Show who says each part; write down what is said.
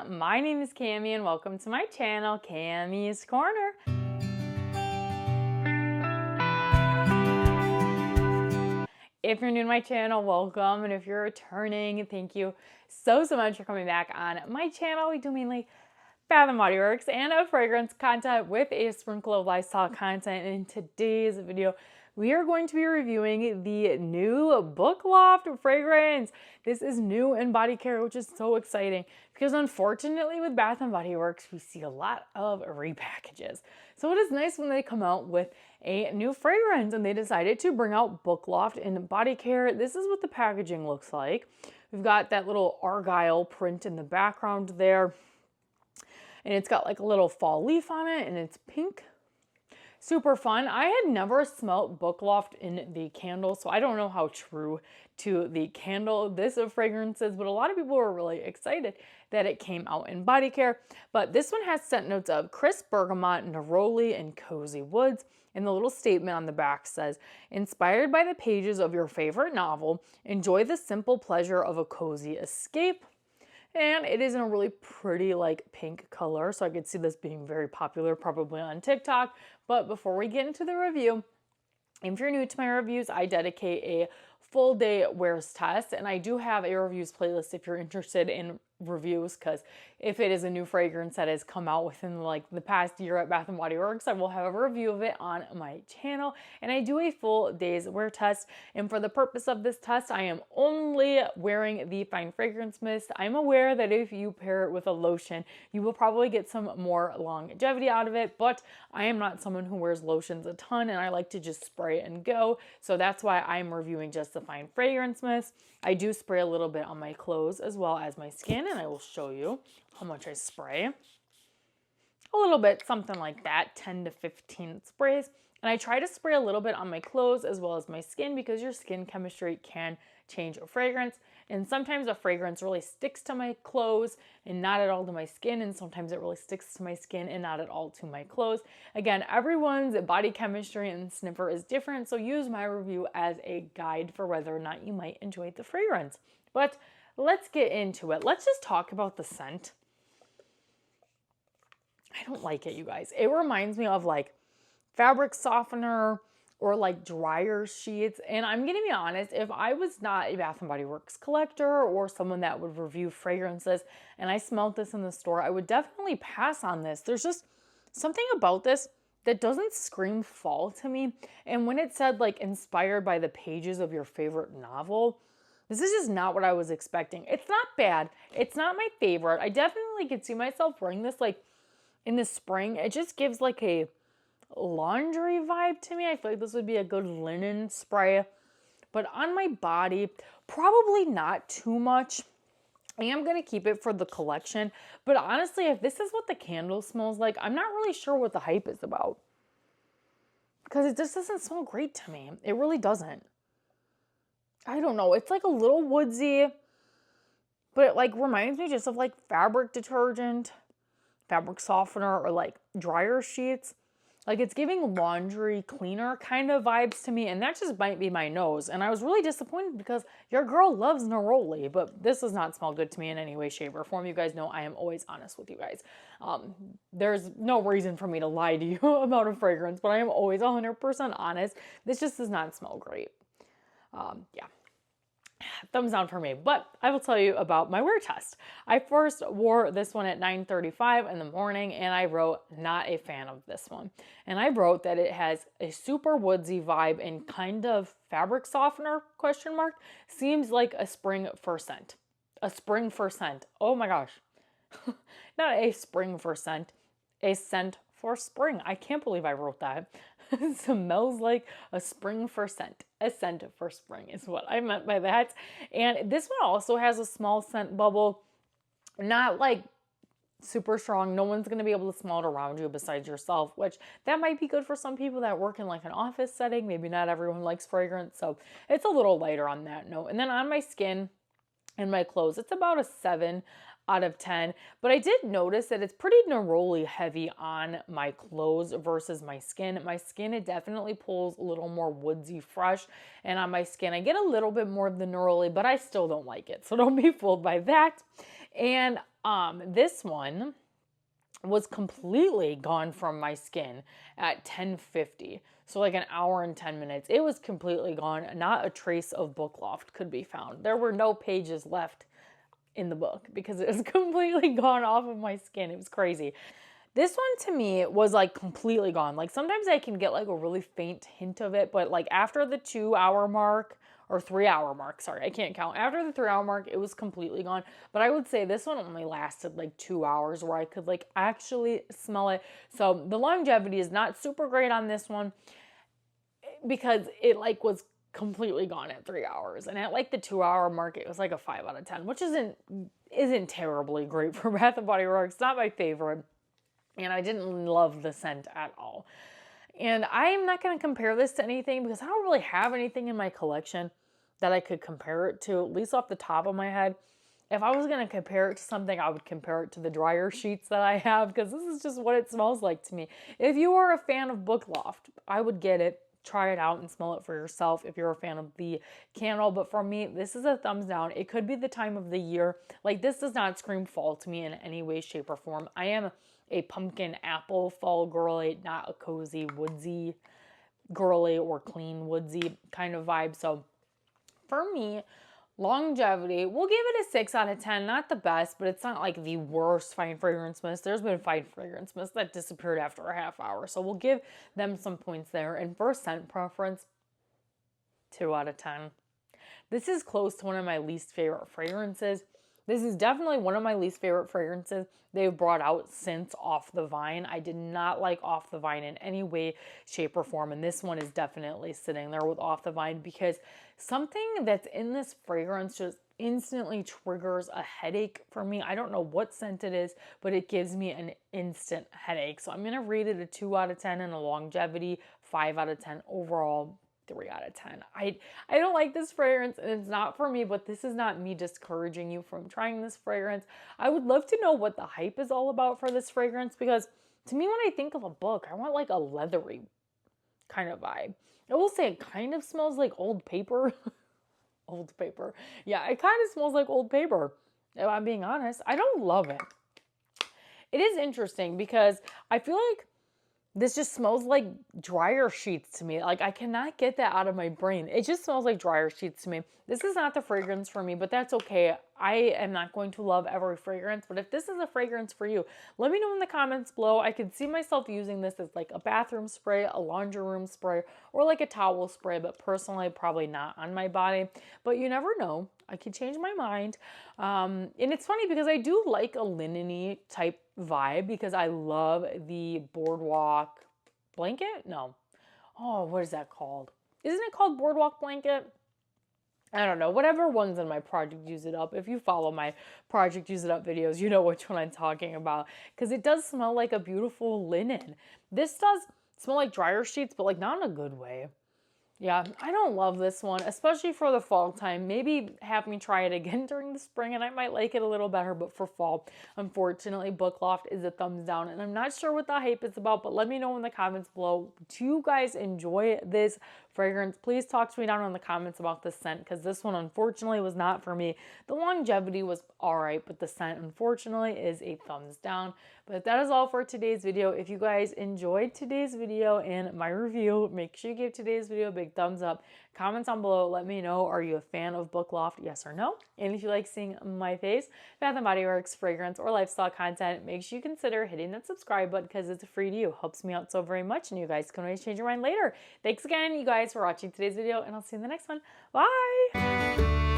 Speaker 1: my name is Cami and welcome to my channel, Cami's Corner. If you're new to my channel, welcome, and if you're returning, thank you so much for coming back on my channel. We do mainly Bath & Body Works and fragrance content with a sprinkle of lifestyle content. In today's video, we are going to be reviewing the new Loft fragrance. This is new in body care, which is so exciting because unfortunately with Bath & Body Works, we see a lot of repackages. So it is nice when they come out with a new fragrance, and they decided to bring out Loft in body care. This is what the packaging looks like. We've got that little argyle print in the background there, and it's got like a little fall leaf on it, and it's pink. Super fun. I had never smelt Loft in the candle, so I don't know how true to the candle this fragrance is, but a lot of people were really excited that it came out in body care. But this one has scent notes of crisp bergamot, neroli, and cozy woods. And the little statement on the back says, inspired by the pages of your favorite novel, enjoy the simple pleasure of a cozy escape. And it is in a really pretty like pink color, so I could see this being very popular probably on TikTok. But before we get into the review, if you're new to my reviews, I dedicate a full day wears test, and I do have a reviews playlist if you're interested in reviews, because if it is a new fragrance that has come out within like the past year at Bath & Body Works, I will have a review of it on my channel, and I do a full day's wear test. And for the purpose of this test, I am only wearing the fine fragrance mist. I'm aware that if you pair it with a lotion, you will probably get some more longevity out of it, but I am not someone who wears lotions a ton, and I like to just spray and go, so that's why I'm reviewing just the fine fragrance mist. I do spray a little bit on my clothes as well as my skin, and I will show you how much I spray. A little bit, something like that, 10 to 15 sprays. And I try to spray a little bit on my clothes as well as my skin, because your skin chemistry can change a fragrance. And sometimes a fragrance really sticks to my clothes and not at all to my skin. And sometimes it really sticks to my skin and not at all to my clothes. Again, everyone's body chemistry and sniffer is different, so use my review as a guide for whether or not you might enjoy the fragrance. But let's get into it. Let's just talk about the scent. I don't like it, you guys. It reminds me of like fabric softener or like dryer sheets. And I'm gonna be honest, if I was not a Bath & Body Works collector or someone that would review fragrances and I smelled this in the store, I would definitely pass on this. There's just something about this that doesn't scream fall to me. And when it said like inspired by the pages of your favorite novel, this is just not what I was expecting. It's not bad. It's not my favorite. I definitely could see myself wearing this like in the spring. It just gives like a laundry vibe to me. I feel like this would be a good linen spray. But on my body, probably not too much. I am going to keep it for the collection. But honestly, if this is what the candle smells like, I'm not really sure what the hype is about, because it just doesn't smell great to me. It really doesn't. I don't know. It's like a little woodsy, but it like reminds me just of like fabric detergent, fabric softener, or like dryer sheets. Like it's giving laundry cleaner kind of vibes to me, and that just might be my nose. And I was really disappointed because your girl loves neroli, but this does not smell good to me in any way, shape, or form. You guys know I am always honest with you guys. There's no reason for me to lie to you about a fragrance, but I am always 100% honest. This just does not smell great. Yeah, thumbs down for me. But I will tell you about my wear test. I first wore this one at 9:35 in the morning, and I wrote not a fan of this one. And I wrote that it has a super woodsy vibe and kind of fabric softener, question mark, seems like a spring fir scent. A spring fir scent. Oh my gosh. Not a spring fir scent, a scent for spring. I can't believe I wrote that. It smells like a spring for scent. A scent for spring is what I meant by that. And this one also has a small scent bubble. Not like super strong. No one's going to be able to smell it around you besides yourself, which that might be good for some people that work in like an office setting. Maybe not everyone likes fragrance, so it's a little lighter on that note. And then on my skin and my clothes, it's about a 7 out of 10, but I did notice that it's pretty neroli heavy on my clothes versus my skin. My skin, it definitely pulls a little more woodsy fresh, and on my skin I get a little bit more of the neroli, but I still don't like it, so don't be fooled by that. And this one was completely gone from my skin at 10:50. So like an hour and 10 minutes. It was completely gone. Not a trace of book Loft could be found. There were no pages left in the book because it was completely gone off of my skin. It was crazy. This one to me was like completely gone. Like sometimes I can get like a really faint hint of it, but like after the 2 hour mark or 3 hour mark, sorry, I can't count. After the 3 hour mark, it was completely gone. But I would say this one only lasted like 2 hours where I could like actually smell it. So the longevity is not super great on this one because it like was completely gone at 3 hours. And at like the 2 hour mark, it was like a 5 out of 10, which isn't terribly great for Bath and Body Works. It's not my favorite. And I didn't love the scent at all. And I'm not going to compare this to anything because I don't really have anything in my collection that I could compare it to, at least off the top of my head. If I was going to compare it to something, I would compare it to the dryer sheets that I have because this is just what it smells like to me. If you are a fan of Book Loft, I would get it. Try it out and smell it for yourself if you're a fan of the candle. But for me, this is a thumbs down. It could be the time of the year. Like this does not scream fall to me in any way, shape, or form. I am a pumpkin apple fall girly, not a cozy woodsy girly or clean woodsy kind of vibe. So for me, longevity, we'll give it a 6 out of 10. Not the best, but it's not like the worst fine fragrance mist. There's been fine fragrance mist that disappeared after a half hour. So we'll give them some points there. And for scent preference, 2 out of 10. This is close to one of my least favorite fragrances. This is definitely one of my least favorite fragrances they've brought out since Off the Vine. I did not like Off the Vine in any way, shape, or form. And this one is definitely sitting there with Off the Vine because something that's in this fragrance just instantly triggers a headache for me. I don't know what scent it is, but it gives me an instant headache. So I'm going to rate it a 2 out of 10 in a longevity, 5 out of 10 overall. 3 out of 10. I don't like this fragrance and it's not for me, but this is not me discouraging you from trying this fragrance. I would love to know what the hype is all about for this fragrance because to me, when I think of a book, I want like a leathery kind of vibe. I will say it kind of smells like old paper. Old paper. Yeah, it kind of smells like old paper. If I'm being honest, I don't love it. It is interesting because I feel like this just smells like dryer sheets to me. Like I cannot get that out of my brain. It just smells like dryer sheets to me. This is not the fragrance for me, but that's okay. I am not going to love every fragrance, but if this is a fragrance for you, let me know in the comments below. I could see myself using this as like a bathroom spray, a laundry room spray, or like a towel spray, but personally probably not on my body. But you never know. I could change my mind. And it's funny because I do like a linen-y type vibe because I love the boardwalk blanket. No. Oh, what is that called? Isn't it called boardwalk blanket? I don't know. Whatever one's in my Project Use It Up. If you follow my Project Use It Up videos, you know which one I'm talking about. Because it does smell like a beautiful linen. This does smell like dryer sheets, but like not in a good way. Yeah, I don't love this one, especially for the fall time. Maybe have me try it again during the spring and I might like it a little better, but for fall, unfortunately, Book Loft is a thumbs down. And I'm not sure what the hype is about, but let me know in the comments below. Do you guys enjoy this fragrance? Please talk to me down in the comments about the scent because this one, unfortunately, was not for me. The longevity was all right, but the scent, unfortunately, is a thumbs down. But that is all for today's video. If you guys enjoyed today's video and my review, make sure you give today's video a big thumbs up. Comments down below, let me know, are you a fan of Book Loft, yes or no? And if you like seeing my face, Bath & Body Works, fragrance, or lifestyle content, make sure you consider hitting that subscribe button because it's free to you. Helps me out so very much, and you guys can always change your mind later. Thanks again, you guys, for watching today's video, and I'll see you in the next one. Bye!